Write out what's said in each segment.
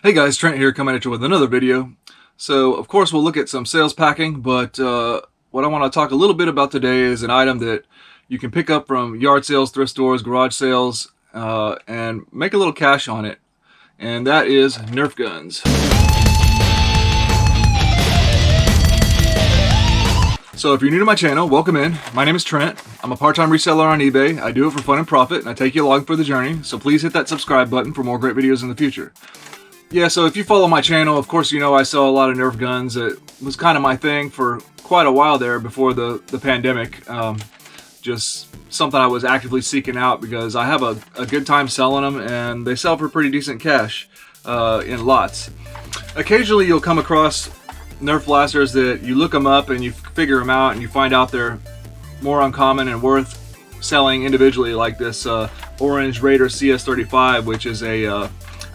Hey guys, Trent here coming at you with another video. So of course we'll look at some sales packing, but what I want to talk a little bit about today is an item that you can pick up from yard sales, thrift stores, garage sales, and make a little cash on it. And that is Nerf guns. So if you're new to my channel, welcome in. My name is Trent. I'm a part-time reseller on eBay. I do it for fun and profit, and I take you along for the journey. So please hit that subscribe button for more great videos in the future. Yeah, so if you follow my channel, of course you know I sell a lot of Nerf guns. It was kind of my thing for quite a while there before the pandemic. Just something I was actively seeking out because I have a good time selling them, and they sell for pretty decent cash in lots. Occasionally you'll come across Nerf blasters that you look them up and you figure them out and you find out they're more uncommon and worth selling individually, like this Orange Raider CS35, which is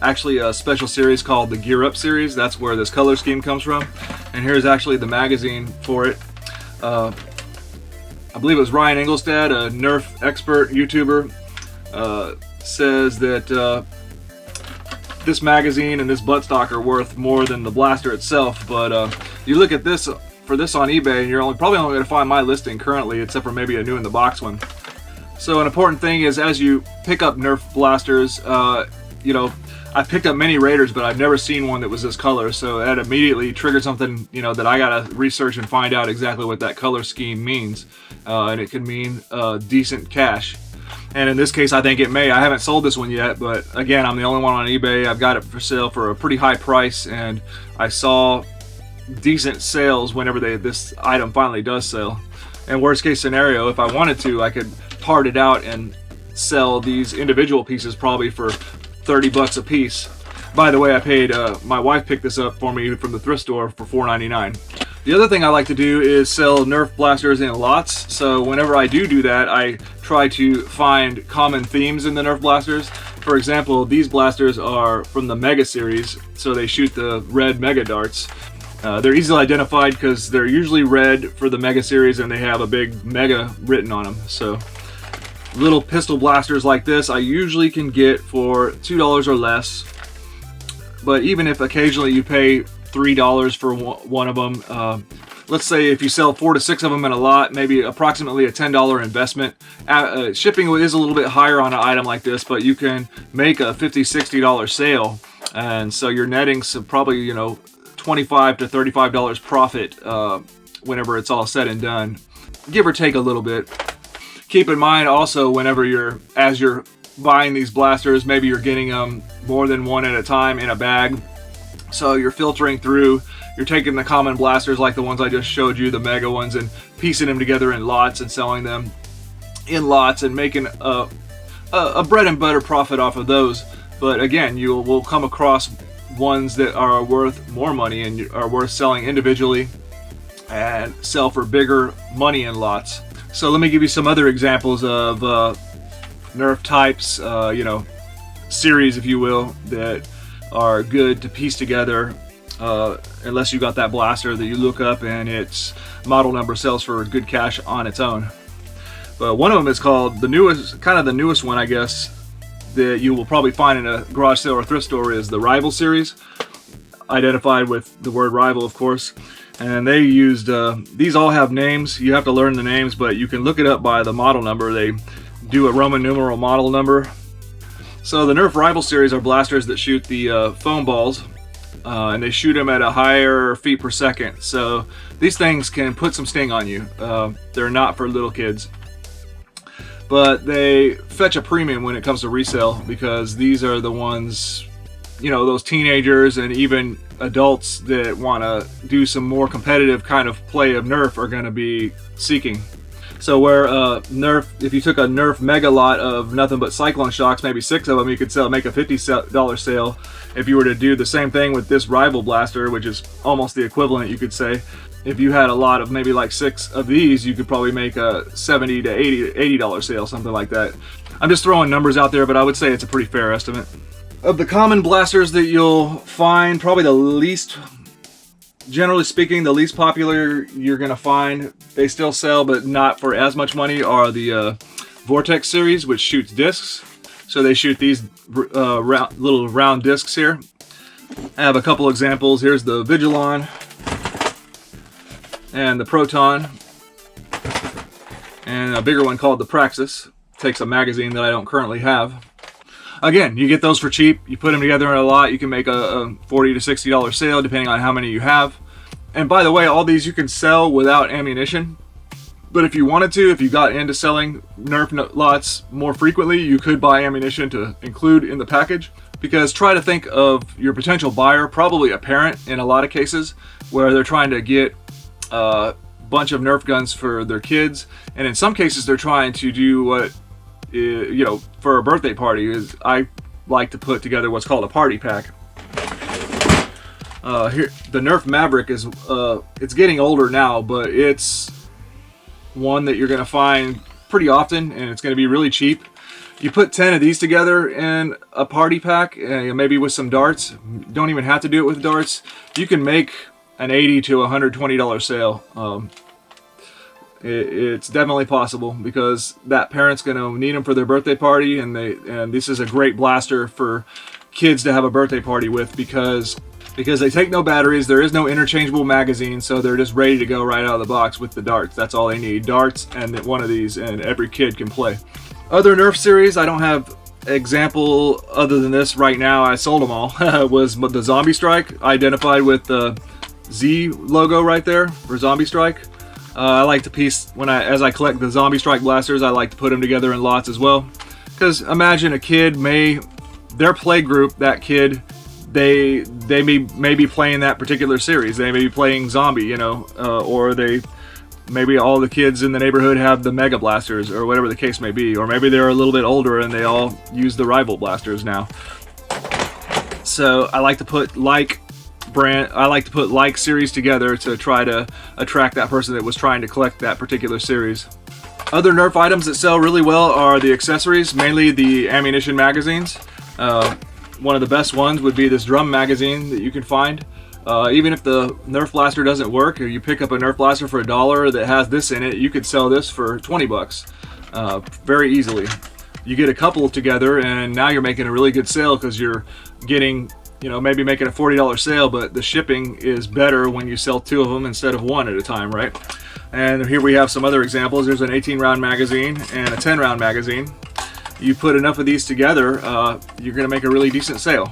actually a special series called the Gear Up series. That's where this color scheme comes from. And here's actually the magazine for it. I believe it was Ryan Engelstad, a Nerf expert YouTuber, says that this magazine and this buttstock are worth more than the blaster itself. But you look at this for this on eBay, and you're probably only going to find my listing currently, except for maybe a new in the box one. So an important thing is, as you pick up Nerf blasters, you know, I've picked up many Raiders, but I've never seen one that was this color, so that immediately triggered something, you know, that I gotta research and find out exactly what that color scheme means. And it could mean decent cash. And in this case, I think it may. I haven't sold this one yet, but again, I'm the only one on eBay. I've got it for sale for a pretty high price, and I saw decent sales whenever this item finally does sell. And worst case scenario, if I wanted to, I could part it out and sell these individual pieces probably for 30 bucks a piece. By the way, I paid, my wife picked this up for me from the thrift store for $4.99. The other thing I like to do is sell Nerf blasters in lots. So whenever I do that, I try to find common themes in the Nerf blasters. For example, these blasters are from the Mega series, so they shoot the red Mega darts. They're easily identified because they're usually red for the Mega series, and they have a big Mega written on them. So little pistol blasters like this I usually can get for $2 or less, but even if occasionally you pay $3 for one of them, let's say if you sell 4 to 6 of them in a lot, maybe approximately a $10 investment. Shipping is a little bit higher on an item like this, but you can make a $50–$60 sale, and so you're netting some probably, you know, $25 to $35 profit whenever it's all said and done, give or take a little bit. Keep in mind also, whenever as you're buying these blasters, maybe you're getting them more than one at a time in a bag. So you're filtering through, you're taking the common blasters like the ones I just showed you, the Mega ones, and piecing them together in lots and selling them in lots and making a bread and butter profit off of those. But again, you will come across ones that are worth more money and are worth selling individually and sell for bigger money in lots. So let me give you some other examples of Nerf types, you know, series, if you will, that are good to piece together, unless you got that blaster that you look up and its model number sells for good cash on its own. But one of them is called the newest one, I guess, that you will probably find in a garage sale or thrift store, is the Rival series, identified with the word rival, of course. And they used, these all have names. You have to learn the names, but you can look it up by the model number. They do a Roman numeral model number. So the Nerf Rival series are blasters that shoot the foam balls, and they shoot them at a higher feet per second. So these things can put some sting on you. They're not for little kids. But they fetch a premium when it comes to resale, because these are the ones, you know, those teenagers and even adults that want to do some more competitive kind of play of Nerf are going to be seeking. So where Nerf, if you took a Nerf Mega lot of nothing but Cyclone shocks, maybe 6 of them, you could make a $50 sale. If you were to do the same thing with this Rival blaster, which is almost the equivalent, you could say, if you had a lot of maybe like 6 of these, you could probably make a $70 to $80 sale, something like that. I'm just throwing numbers out there, but I would say it's a pretty fair estimate. Of the common blasters that you'll find, probably the least, generally speaking, the least popular you're going to find, they still sell but not for as much money, are the Vortex series, which shoots discs. So they shoot these little round discs here. I have a couple examples. Here's the Vigilon and the Proton, and a bigger one called the Praxis. Takes a magazine that I don't currently have. Again, you get those for cheap. You put them together in a lot. You can make a $40 to $60 sale depending on how many you have. And by the way, all these you can sell without ammunition. But if you wanted to, if you got into selling Nerf lots more frequently, you could buy ammunition to include in the package. Because try to think of your potential buyer, probably a parent in a lot of cases, where they're trying to get a bunch of Nerf guns for their kids. And in some cases, they're trying to do what, you know, for a birthday party, is I like to put together what's called a party pack. Here, the Nerf Maverick is, it's getting older now, but it's one that you're going to find pretty often, and it's going to be really cheap. You put 10 of these together in a party pack, maybe with some darts. You don't even have to do it with darts. You can make an $80 to $120 sale. It's definitely possible, because that parent's going to need them for their birthday party, and this is a great blaster for kids to have a birthday party with, because they take no batteries. There is no interchangeable magazine, so they're just ready to go right out of the box with the darts. That's all they need, darts and one of these, and every kid can play. Other Nerf series, I don't have example other than this right now. I sold them all. Was the Zombie Strike, identified with the Z logo right there for Zombie Strike. I like to piece, as I collect the Zombie Strike blasters, I like to put them together in lots as well. Because imagine a kid their play group, that kid, they may be playing that particular series. They may be playing Zombie, you know, or maybe all the kids in the neighborhood have the Mega Blasters, or whatever the case may be. Or maybe they're a little bit older and they all use the Rival Blasters now. So I like to put like series together to try to attract that person that was trying to collect that particular series. Other Nerf items that sell really well are the accessories, mainly the ammunition magazines. One of the best ones would be this drum magazine that you can find. Even if the Nerf blaster doesn't work, or you pick up a Nerf blaster for $1 that has this in it, you could sell this for 20 bucks very easily. You get a couple together, and now you're making a really good sale, because you're getting, you know, maybe making a $40 sale, but the shipping is better when you sell 2 of them instead of 1 at a time, right? And here we have some other examples. There's an 18-round magazine and a 10-round magazine. You put enough of these together, you're going to make a really decent sale.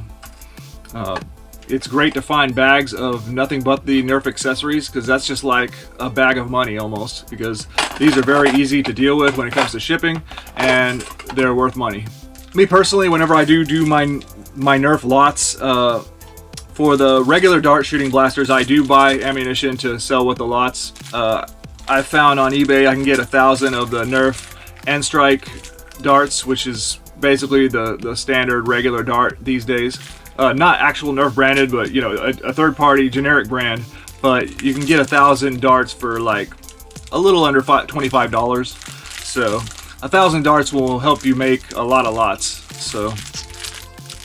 It's great to find bags of nothing but the Nerf accessories, because that's just like a bag of money almost, because these are very easy to deal with when it comes to shipping, and they're worth money. Me personally, whenever I do my Nerf lots, for the regular dart shooting blasters, I do buy ammunition to sell with the lots. I found on eBay I can get 1,000 of the Nerf N-Strike darts, which is basically the standard regular dart these days. Not actual Nerf branded, but you know, a third-party generic brand. But you can get 1,000 darts for like a little under $25. So 1,000 darts will help you make a lot of lots. So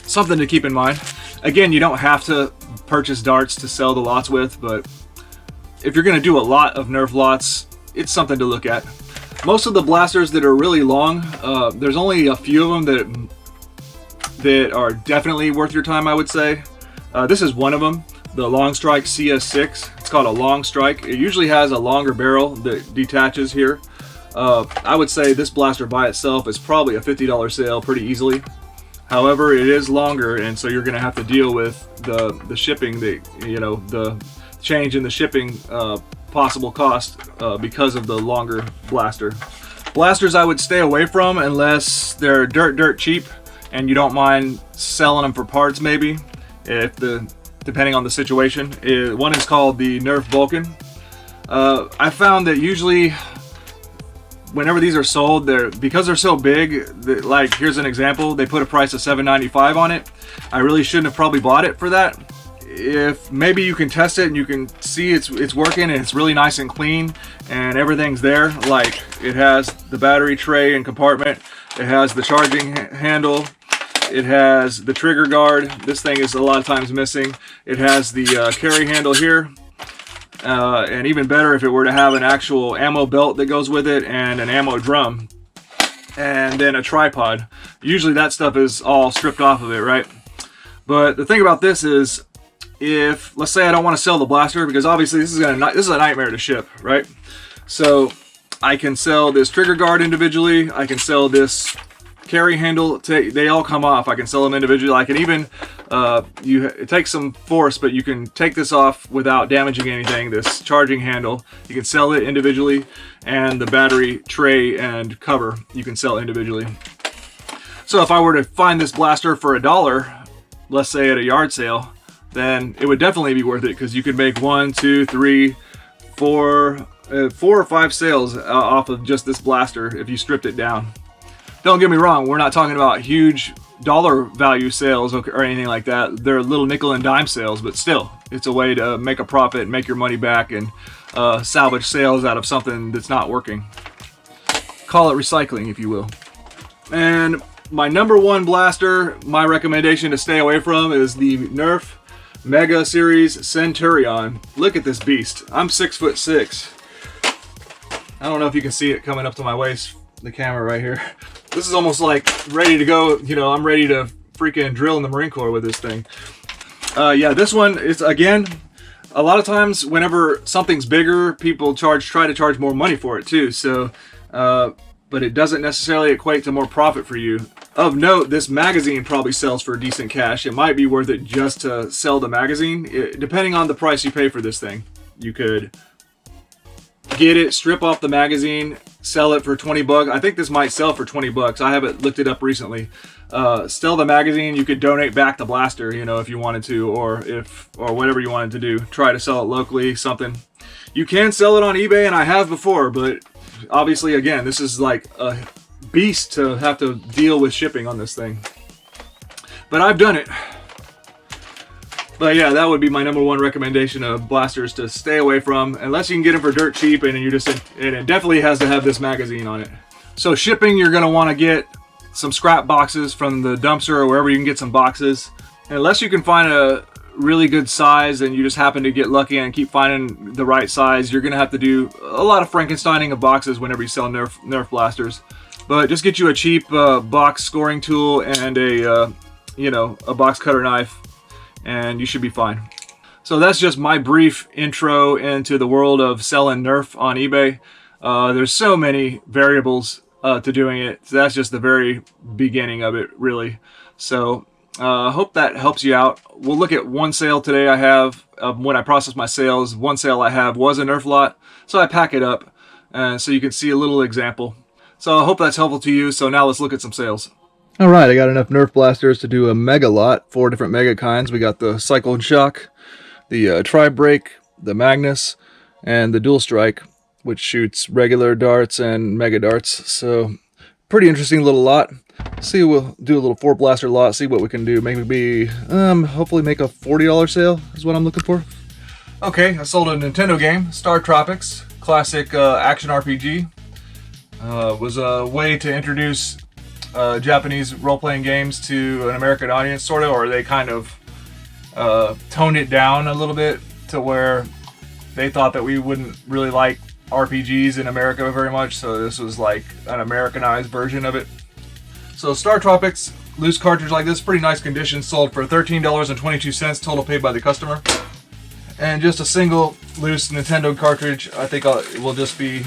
something to keep in mind. Again, you don't have to purchase darts to sell the lots with, but if you're going to do a lot of Nerf lots, it's something to look at. Most of the blasters that are really long, there's only a few of them that are definitely worth your time, I would say. This is one of them, the Long Strike CS6. It's called a Long Strike. It usually has a longer barrel that detaches here. I would say this blaster by itself is probably a $50 sale pretty easily. However, it is longer, and so you're going to have to deal with the shipping, the change in the shipping possible cost because of the longer blaster. Blasters I would stay away from unless they're dirt cheap and you don't mind selling them for parts, maybe, depending on the situation. One is called the Nerf Vulcan. I found that usually whenever these are sold, because they're so big, like here's an example, they put a price of $7.95 on it. I really shouldn't have probably bought it for that. If maybe you can test it and you can see it's working and it's really nice and clean and everything's there, like it has the battery tray and compartment, it has the charging handle, it has the trigger guard. This thing is a lot of times missing. It has the carry handle here. And even better if it were to have an actual ammo belt that goes with it and an ammo drum and then a tripod. Usually that stuff is all stripped off of it, right? But the thing about this is if, let's say I don't want to sell the blaster, because obviously this is a nightmare to ship, right? So I can sell this trigger guard individually. I can sell this carry handle. They all come off. I can sell them individually. I can even, it takes some force, but you can take this off without damaging anything. This charging handle, you can sell it individually, and the battery tray and cover, you can sell individually. So if I were to find this blaster for $1, let's say at a yard sale, then it would definitely be worth it, because you could make 1, 2, 3, 4 or 5 sales off of just this blaster if you stripped it down. Don't get me wrong, we're not talking about huge dollar value sales or anything like that. They're little nickel and dime sales, but still, it's a way to make a profit, make your money back, and salvage sales out of something that's not working. Call it recycling, if you will. And my number one blaster, my recommendation to stay away from, is the Nerf Mega Series Centurion. Look at this beast. I'm 6'6". I don't know if you can see it coming up to my waist, the camera right here. This is almost like ready to go, you know, I'm ready to freaking drill in the Marine Corps with this thing. Yeah, this one is, again, a lot of times whenever something's bigger, people try to charge more money for it too. So, but it doesn't necessarily equate to more profit for you. Of note, this magazine probably sells for decent cash. It might be worth it just to sell the magazine. Depending on the price you pay for this thing, you could get it, strip off the magazine, sell it for 20 bucks. I think this might sell for 20 bucks. I haven't looked it up recently. Sell the magazine, you could donate back the blaster, you know, if you wanted to, or whatever you wanted to do. Try to sell it locally, something. You can sell it on eBay, and I have before, but obviously, again, this is like a beast to have to deal with shipping on this thing. But I've done it. But yeah, that would be my number one recommendation of blasters to stay away from, unless you can get them for dirt cheap, and it definitely has to have this magazine on it. So shipping, you're going to want to get some scrap boxes from the dumpster or wherever you can get some boxes. And unless you can find a really good size and you just happen to get lucky and keep finding the right size, you're going to have to do a lot of Frankensteining of boxes whenever you sell Nerf blasters. But just get you a cheap box scoring tool and a box cutter knife, and you should be fine. So that's just my brief intro into the world of selling Nerf on eBay. There's so many variables to doing it. So that's just the very beginning of it, really. So I hope that helps you out. We'll look at one sale today I have. When I process my sales, one sale I have was a Nerf lot. So I pack it up so you can see a little example. So I hope that's helpful to you. So now let's look at some sales. All right, I got enough Nerf blasters to do a mega lot, 4 different mega kinds. We got the Cycle and Shock, the Tri-Break, the Magnus, and the Dual Strike, which shoots regular darts and mega darts. So pretty interesting little lot. See, we'll do a little 4 blaster lot, see what we can do. Maybe hopefully make a $40 sale is what I'm looking for. Okay, I sold a Nintendo game, Star Tropics, classic action RPG. Was a way to introduce Japanese role-playing games to an American audience, sort of, or they kind of toned it down a little bit to where they thought that we wouldn't really like RPGs in America very much, so this was like an Americanized version of it. So Star Tropics, loose cartridge like this, pretty nice condition, sold for $13.22 total paid by the customer. And just a single loose Nintendo cartridge, I think it will just be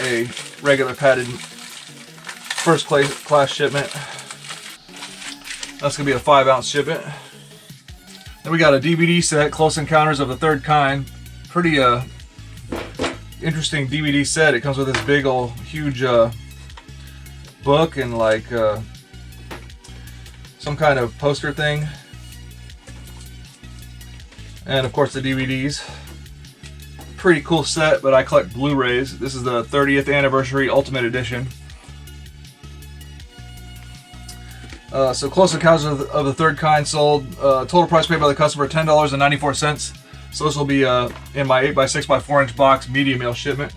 a regular padded first class shipment. That's gonna be a 5-ounce shipment. Then we got a DVD set, Close Encounters of the Third Kind. Pretty interesting DVD set. It comes with this big old huge book and like some kind of poster thing, and of course the DVDs. Pretty cool set, but I collect Blu-rays. This is the 30th Anniversary Ultimate Edition. So Close Encounters of the Third Kind sold. Total price paid by the customer, $10.94. So this will be in my 8x6 by 4 inch box, medium mail shipment.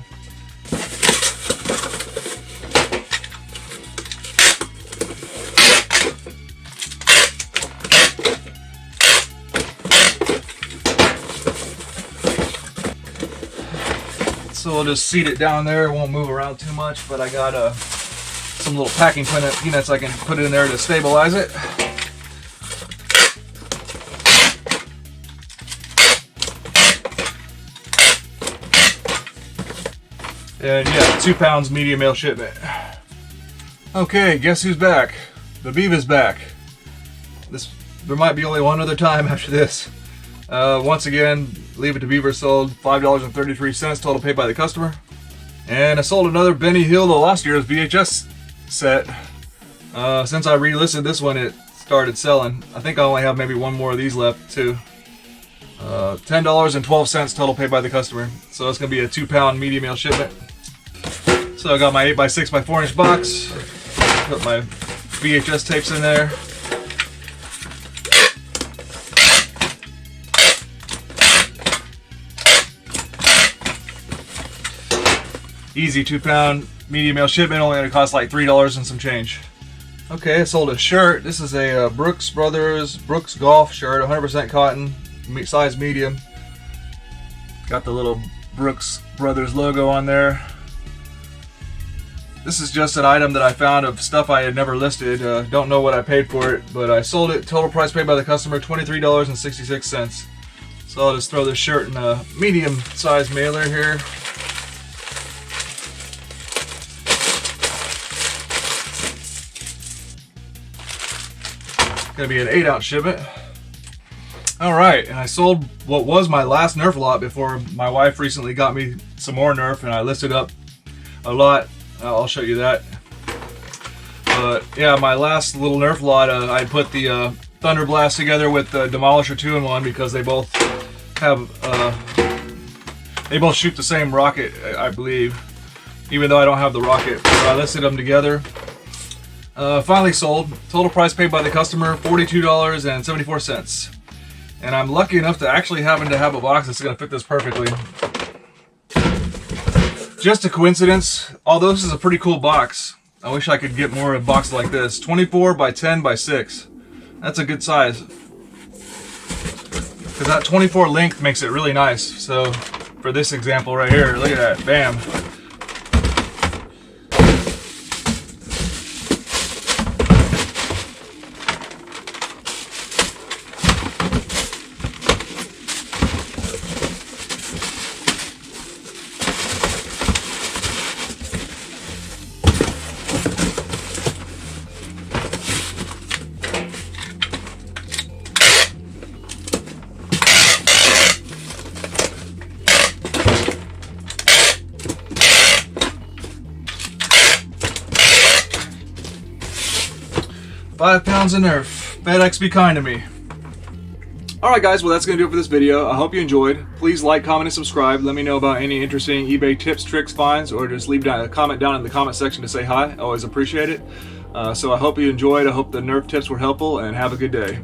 So we'll just seat it down there. It won't move around too much, but I got some little packing peanuts I can put in there to stabilize it. And yeah, 2 pounds medium mail shipment. Okay, guess who's back? The Beaver's back. There might be only one other time after this. Once again, Leave It to Beaver sold $5.33 total paid by the customer. And I sold another Benny Hill, the last year's VHS set. Since I relisted this one, it started selling. I think I only have maybe one more of these left too. $10.12 total paid by the customer. So it's gonna be a 2 pound medium mail shipment. So I got my 8x6 by 4 inch box. Put my VHS tapes in there. Easy 2 pound medium mail shipment, only gonna cost like $3 and some change. Okay, I sold a shirt. This is a Brooks Brothers Brooks Golf shirt, 100% cotton, size medium. Got the little Brooks Brothers logo on there. This is just an item that I found of stuff I had never listed. Don't know what I paid for it, but I sold it. Total price paid by the customer, $23.66. So I'll just throw this shirt in a medium size mailer here. Gonna be an 8 ounce shipment. Alright, and I sold what was my last Nerf lot before my wife recently got me some more Nerf, and I listed up a lot. I'll show you that. But yeah, my last little Nerf lot, I put the Thunder Blast together with the Demolisher 2-in-1 because they both have, they both shoot the same rocket, I believe, even though I don't have the rocket. So I listed them together. Finally sold. Total price paid by the customer, $42.74. And I'm lucky enough to actually happen to have a box that's going to fit this perfectly. Just a coincidence, although this is a pretty cool box. I wish I could get more of a box like this. 24 by 10 by 6. That's a good size. Because that 24 length makes it really nice. So for this example right here, look at that, bam. 5 pounds of Nerf. FedEx be kind to me. Alright guys, well that's going to do it for this video. I hope you enjoyed. Please like, comment, and subscribe. Let me know about any interesting eBay tips, tricks, finds, or just leave a comment down in the comment section to say hi. I always appreciate it. So I hope you enjoyed. I hope the Nerf tips were helpful, and have a good day.